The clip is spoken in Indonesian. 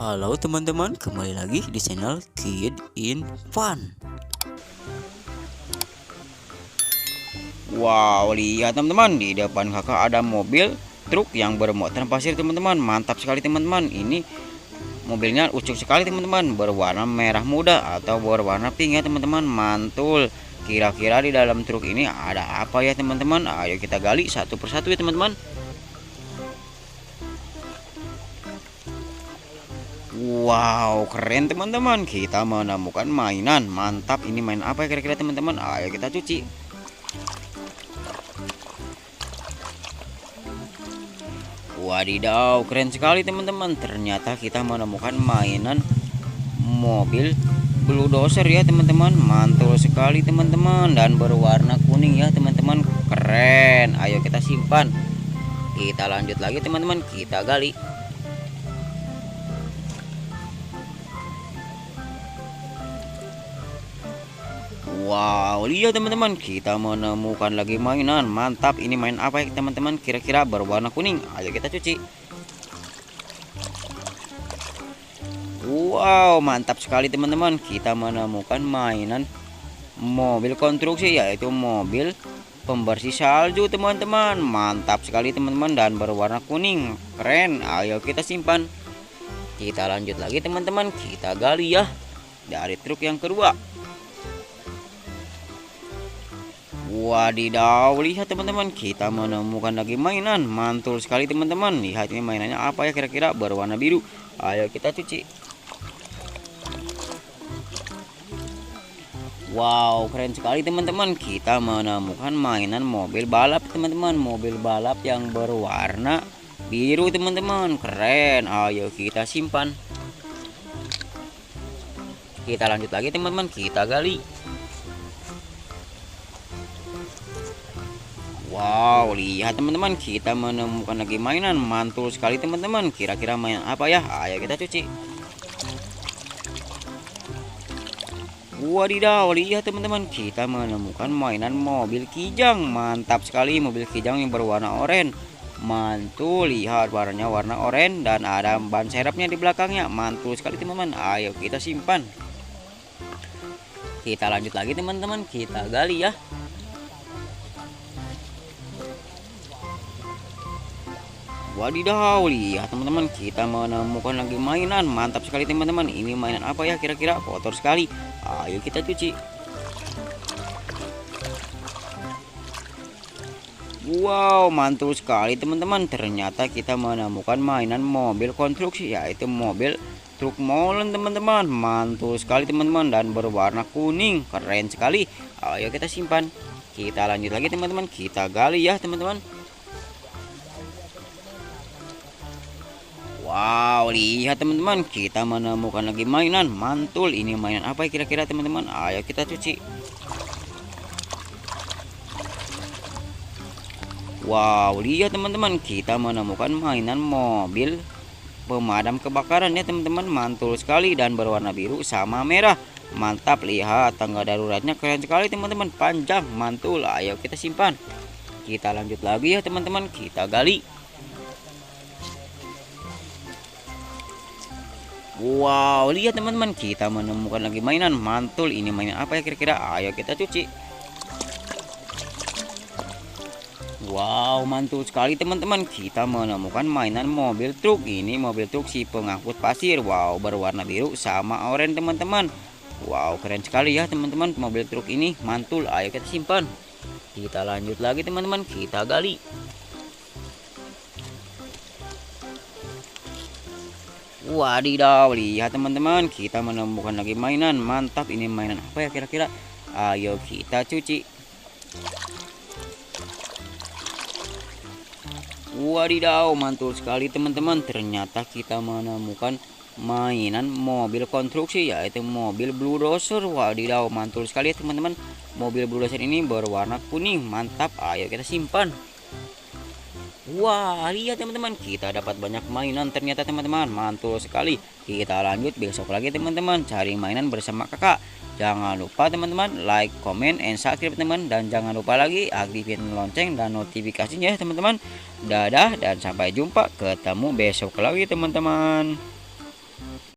Halo teman-teman, kembali lagi di channel Kid in Fun. Wow, lihat teman-teman, di depan kakak ada mobil truk yang bermuatan pasir teman-teman. Mantap sekali teman-teman. Ini mobilnya ucuk sekali teman-teman, berwarna merah muda atau berwarna pink ya teman-teman. Mantul. Kira-kira di dalam truk ini ada apa ya teman-teman? Ayo kita gali satu persatu ya teman-teman. Wow, keren teman-teman. Kita menemukan mainan. Mantap. Ini main apa ya kira-kira teman-teman? Ayo kita cuci. Wadidaw, keren sekali teman-teman. Ternyata kita menemukan mainan mobil bulldozer ya teman-teman. Mantul sekali teman-teman, dan berwarna kuning ya teman-teman. Keren. Ayo kita simpan. Kita lanjut lagi teman-teman, kita gali. Wow, lihat teman-teman, kita menemukan lagi mainan. Mantap. Ini main apa ya teman-teman? Kira-kira berwarna kuning. Ayo kita cuci. Wow, mantap sekali teman-teman. Kita menemukan mainan mobil konstruksi, yaitu mobil pembersih salju teman-teman. Mantap sekali teman-teman, dan berwarna kuning. Keren. Ayo kita simpan. Kita lanjut lagi teman-teman, kita gali ya dari truk yang kedua. Wadidaw, lihat teman-teman, kita menemukan lagi mainan. Mantul sekali teman-teman. Lihat ini mainannya apa ya kira-kira? Berwarna biru. Ayo kita cuci. Wow, keren sekali teman-teman. Kita menemukan mainan mobil balap teman-teman. Mobil balap yang berwarna biru teman-teman. Keren. Ayo kita simpan. Kita lanjut lagi teman-teman, kita gali. Wow, lihat teman-teman, kita menemukan lagi mainan. Mantul sekali teman-teman. Kira-kira mainan apa ya? Ayo kita cuci. Wadidaw, lihat teman-teman, kita menemukan mainan mobil kijang. Mantap sekali, mobil kijang yang berwarna oranye. Mantul, lihat warnanya warna oranye dan ada ban serepnya di belakangnya. Mantul sekali teman-teman. Ayo kita simpan. Kita lanjut lagi teman-teman, kita gali ya. Wadidaw, lihat teman-teman, kita menemukan lagi mainan. Mantap sekali teman-teman. Ini mainan apa ya kira-kira? Kotor sekali. Ayo kita cuci. Wow, mantul sekali teman-teman. Ternyata kita menemukan mainan mobil konstruksi, yaitu mobil truk molen teman-teman. Mantul sekali teman-teman, dan berwarna kuning. Keren sekali. Ayo kita simpan. Kita lanjut lagi teman-teman, kita gali ya teman-teman. Wow, lihat teman-teman, kita menemukan lagi mainan. Mantul. Ini mainan apa ya kira-kira teman-teman? Ayo kita cuci. Wow, lihat teman-teman, kita menemukan mainan mobil pemadam kebakaran ya teman-teman. Mantul sekali, dan berwarna biru sama merah. Mantap. Lihat tangga daruratnya, keren sekali teman-teman, panjang. Mantul. Ayo kita simpan. Kita lanjut lagi ya teman-teman, kita gali. Wow, lihat teman-teman, kita menemukan lagi mainan. Mantul. Ini mainan apa ya kira-kira? Ayo kita cuci. Wow, mantul sekali teman-teman, kita menemukan mainan mobil truk. Ini mobil truk si pengangkut pasir. Wow, berwarna biru sama oranye teman-teman. Wow, keren sekali ya teman-teman, mobil truk ini. Mantul. Ayo kita simpan. Kita lanjut lagi teman-teman, kita gali. Wadidaw, lihat teman-teman, kita menemukan lagi mainan. Mantap. Ini mainan apa ya kira-kira? Ayo kita cuci. Wadidaw, mantul sekali teman-teman. Ternyata kita menemukan mainan mobil konstruksi, yaitu mobil bulldozer. Wadidaw, mantul sekali teman-teman. Mobil bulldozer ini berwarna kuning. Mantap. Ayo kita simpan. Wah, lihat teman-teman, kita dapat banyak mainan ternyata teman-teman. Mantul sekali. Kita lanjut besok lagi teman-teman, cari mainan bersama kakak. Jangan lupa teman-teman like, comment, and subscribe teman. Dan jangan lupa lagi aktifin lonceng dan notifikasinya ya teman-teman. Dadah dan sampai jumpa. Ketemu besok lagi teman-teman.